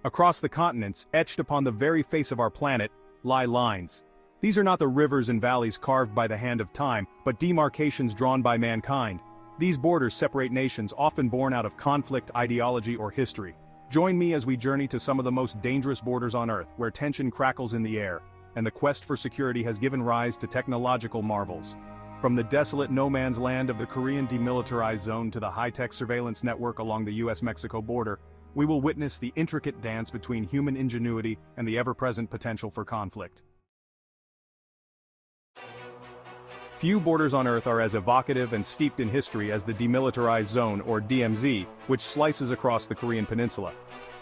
Across the continents, etched upon the very face of our planet, lie lines. These are not the rivers and valleys carved by the hand of time, but demarcations drawn by mankind. These borders separate nations often born out of conflict, ideology, or history. Join me as we journey to some of the most dangerous borders on Earth, where tension crackles in the air, and the quest for security has given rise to technological marvels. From the desolate no-man's land of the Korean demilitarized zone to the high-tech surveillance network along the US-Mexico border, we will witness the intricate dance between human ingenuity and the ever-present potential for conflict. Few borders on Earth are as evocative and steeped in history as the Demilitarized Zone, or DMZ, which slices across the Korean peninsula.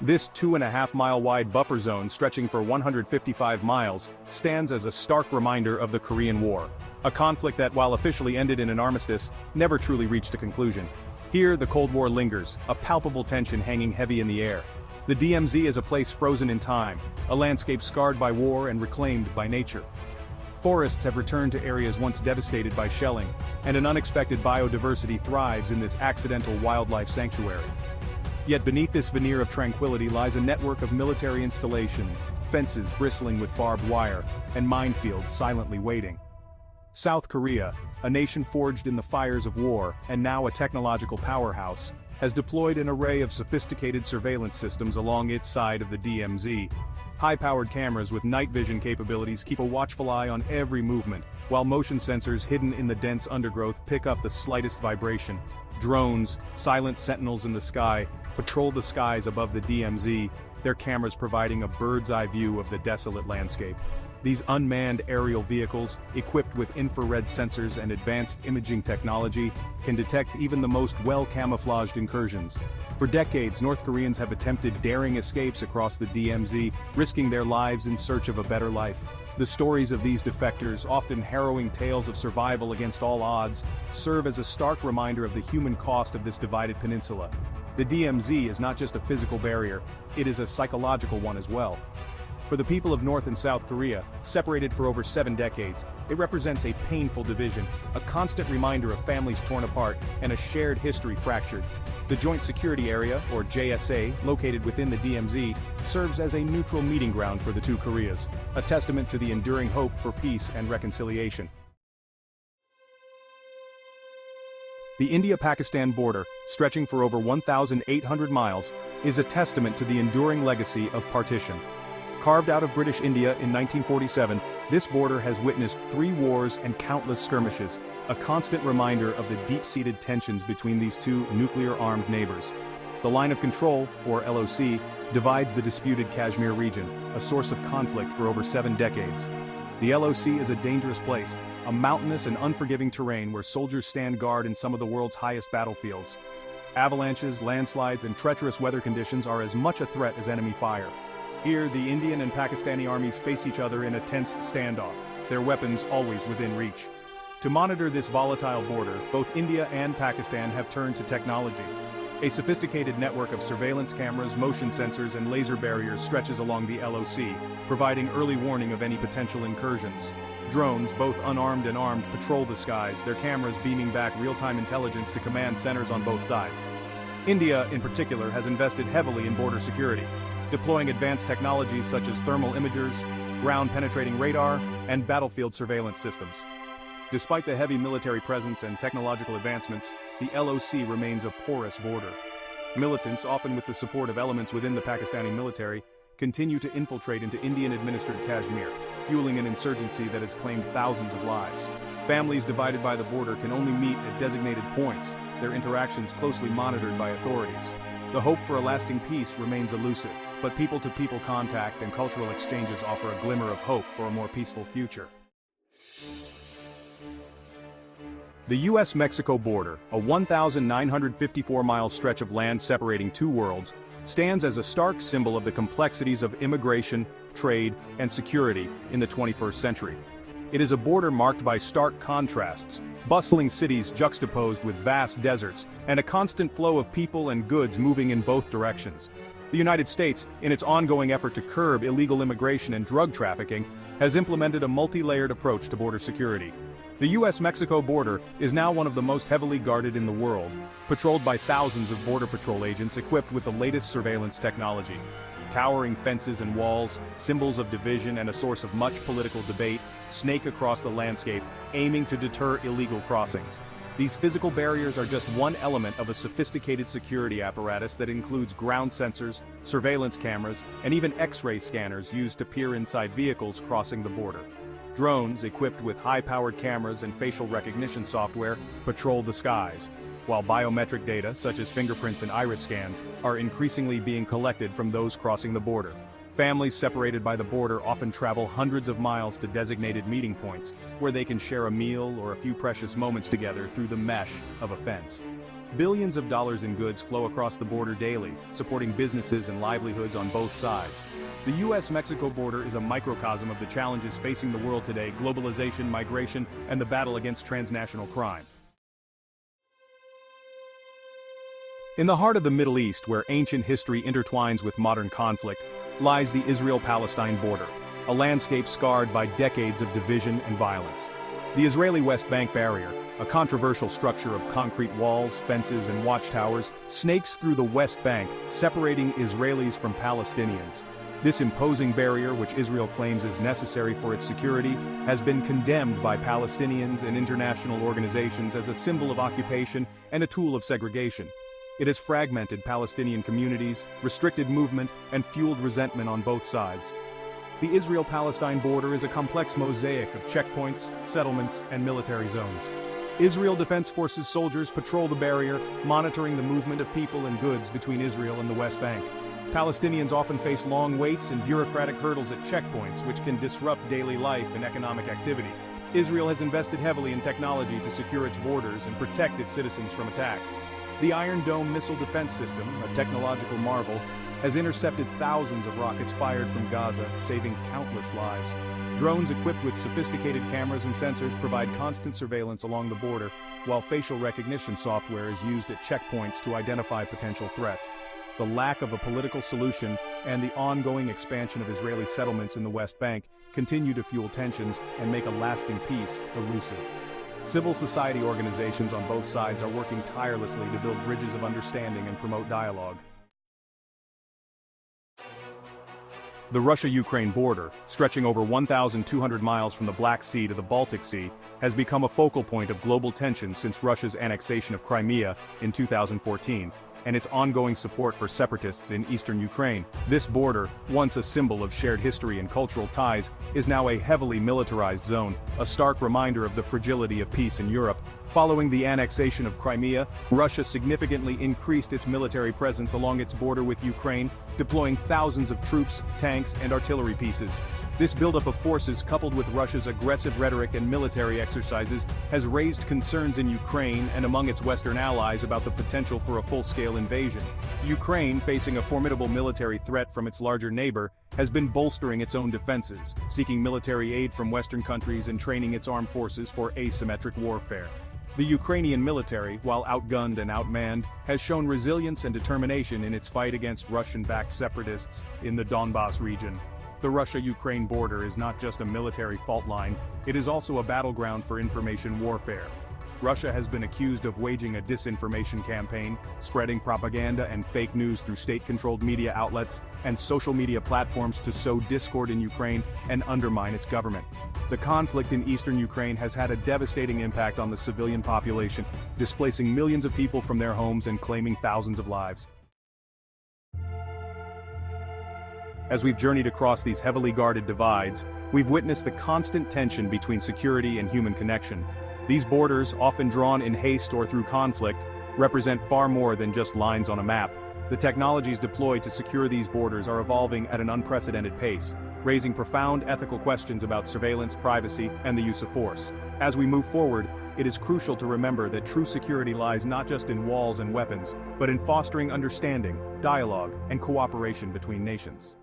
This 2.5-mile-wide buffer zone stretching for 155 miles stands as a stark reminder of the Korean War, a conflict that, while officially ended in an armistice, never truly reached a conclusion. Here, the Cold War lingers, a palpable tension hanging heavy in the air. The DMZ is a place frozen in time, a landscape scarred by war and reclaimed by nature. Forests have returned to areas once devastated by shelling, and an unexpected biodiversity thrives in this accidental wildlife sanctuary. Yet beneath this veneer of tranquility lies a network of military installations, fences bristling with barbed wire, and minefields silently waiting. South Korea, a nation forged in the fires of war, and now a technological powerhouse, has deployed an array of sophisticated surveillance systems along its side of the DMZ. High-powered cameras with night vision capabilities keep a watchful eye on every movement, while motion sensors hidden in the dense undergrowth pick up the slightest vibration. Drones, silent sentinels in the sky, patrol the skies above the DMZ, their cameras providing a bird's-eye view of the desolate landscape. These unmanned aerial vehicles, equipped with infrared sensors and advanced imaging technology, can detect even the most well-camouflaged incursions. For decades, North Koreans have attempted daring escapes across the DMZ, risking their lives in search of a better life. The stories of these defectors, often harrowing tales of survival against all odds, serve as a stark reminder of the human cost of this divided peninsula. The DMZ is not just a physical barrier, it is a psychological one as well. For the people of North and South Korea, separated for over 7 decades, it represents a painful division, a constant reminder of families torn apart, and a shared history fractured. The Joint Security Area, or JSA, located within the DMZ, serves as a neutral meeting ground for the two Koreas, a testament to the enduring hope for peace and reconciliation. The India-Pakistan border, stretching for over 1,800 miles, is a testament to the enduring legacy of partition. Carved out of British India in 1947, this border has witnessed 3 wars and countless skirmishes, a constant reminder of the deep-seated tensions between these two nuclear-armed neighbors. The Line of Control, or LOC, divides the disputed Kashmir region, a source of conflict for over 7 decades. The LOC is a dangerous place, a mountainous and unforgiving terrain where soldiers stand guard in some of the world's highest battlefields. Avalanches, landslides, and treacherous weather conditions are as much a threat as enemy fire. Here, the Indian and Pakistani armies face each other in a tense standoff, their weapons always within reach. To monitor this volatile border, both India and Pakistan have turned to technology. A sophisticated network of surveillance cameras, motion sensors, and laser barriers stretches along the LOC, providing early warning of any potential incursions. Drones, both unarmed and armed, patrol the skies, their cameras beaming back real-time intelligence to command centers on both sides. India, in particular, has invested heavily in border security, deploying advanced technologies such as thermal imagers, ground-penetrating radar, and battlefield surveillance systems. Despite the heavy military presence and technological advancements, the LOC remains a porous border. Militants, often with the support of elements within the Pakistani military, continue to infiltrate into Indian-administered Kashmir, fueling an insurgency that has claimed thousands of lives. Families divided by the border can only meet at designated points, their interactions closely monitored by authorities. The hope for a lasting peace remains elusive, but people-to-people contact and cultural exchanges offer a glimmer of hope for a more peaceful future. The US-Mexico border, a 1,954-mile stretch of land separating two worlds, stands as a stark symbol of the complexities of immigration, trade, and security in the 21st century. It is a border marked by stark contrasts, bustling cities juxtaposed with vast deserts, and a constant flow of people and goods moving in both directions. The United States, in its ongoing effort to curb illegal immigration and drug trafficking, has implemented a multi-layered approach to border security. The US-Mexico border is now one of the most heavily guarded in the world, patrolled by thousands of Border Patrol agents equipped with the latest surveillance technology. Towering fences and walls, symbols of division and a source of much political debate, snake across the landscape, aiming to deter illegal crossings. These physical barriers are just one element of a sophisticated security apparatus that includes ground sensors, surveillance cameras, and even X-ray scanners used to peer inside vehicles crossing the border. Drones, equipped with high-powered cameras and facial recognition software, patrol the skies, while biometric data, such as fingerprints and iris scans, are increasingly being collected from those crossing the border. Families separated by the border often travel hundreds of miles to designated meeting points, where they can share a meal or a few precious moments together through the mesh of a fence. Billions of dollars in goods flow across the border daily, supporting businesses and livelihoods on both sides. The US-Mexico border is a microcosm of the challenges facing the world today: globalization, migration, and the battle against transnational crime. In the heart of the Middle East, where ancient history intertwines with modern conflict, lies the Israel-Palestine border, a landscape scarred by decades of division and violence. The Israeli West Bank barrier, a controversial structure of concrete walls, fences, and watchtowers, snakes through the West Bank, separating Israelis from Palestinians. This imposing barrier, which Israel claims is necessary for its security, has been condemned by Palestinians and international organizations as a symbol of occupation and a tool of segregation. It has fragmented Palestinian communities, restricted movement, and fueled resentment on both sides. The Israel-Palestine border is a complex mosaic of checkpoints, settlements, and military zones. Israel Defense Forces soldiers patrol the barrier, monitoring the movement of people and goods between Israel and the West Bank. Palestinians often face long waits and bureaucratic hurdles at checkpoints, which can disrupt daily life and economic activity. Israel has invested heavily in technology to secure its borders and protect its citizens from attacks. The Iron Dome missile defense system, a technological marvel, has intercepted thousands of rockets fired from Gaza, saving countless lives. Drones equipped with sophisticated cameras and sensors provide constant surveillance along the border, while facial recognition software is used at checkpoints to identify potential threats. The lack of a political solution and the ongoing expansion of Israeli settlements in the West Bank continue to fuel tensions and make a lasting peace elusive. Civil society organizations on both sides are working tirelessly to build bridges of understanding and promote dialogue. The Russia-Ukraine border, stretching over 1,200 miles from the Black Sea to the Baltic Sea, has become a focal point of global tension since Russia's annexation of Crimea in 2014. And its ongoing support for separatists in eastern Ukraine. This border, once a symbol of shared history and cultural ties, is now a heavily militarized zone, a stark reminder of the fragility of peace in Europe. Following the annexation of Crimea, Russia significantly increased its military presence along its border with Ukraine, deploying thousands of troops, tanks, and artillery pieces. This buildup of forces, coupled with Russia's aggressive rhetoric and military exercises, has raised concerns in Ukraine and among its Western allies about the potential for a full-scale invasion. Ukraine, facing a formidable military threat from its larger neighbor, has been bolstering its own defenses, seeking military aid from Western countries and training its armed forces for asymmetric warfare. The Ukrainian military, while outgunned and outmanned, has shown resilience and determination in its fight against Russian-backed separatists in the Donbas region. The Russia-Ukraine border is not just a military fault line, it is also a battleground for information warfare. Russia has been accused of waging a disinformation campaign, spreading propaganda and fake news through state-controlled media outlets and social media platforms to sow discord in Ukraine and undermine its government. The conflict in eastern Ukraine has had a devastating impact on the civilian population, displacing millions of people from their homes and claiming thousands of lives. As we've journeyed across these heavily guarded divides, we've witnessed the constant tension between security and human connection. These borders, often drawn in haste or through conflict, represent far more than just lines on a map. The technologies deployed to secure these borders are evolving at an unprecedented pace, raising profound ethical questions about surveillance, privacy, and the use of force. As we move forward, it is crucial to remember that true security lies not just in walls and weapons, but in fostering understanding, dialogue, and cooperation between nations.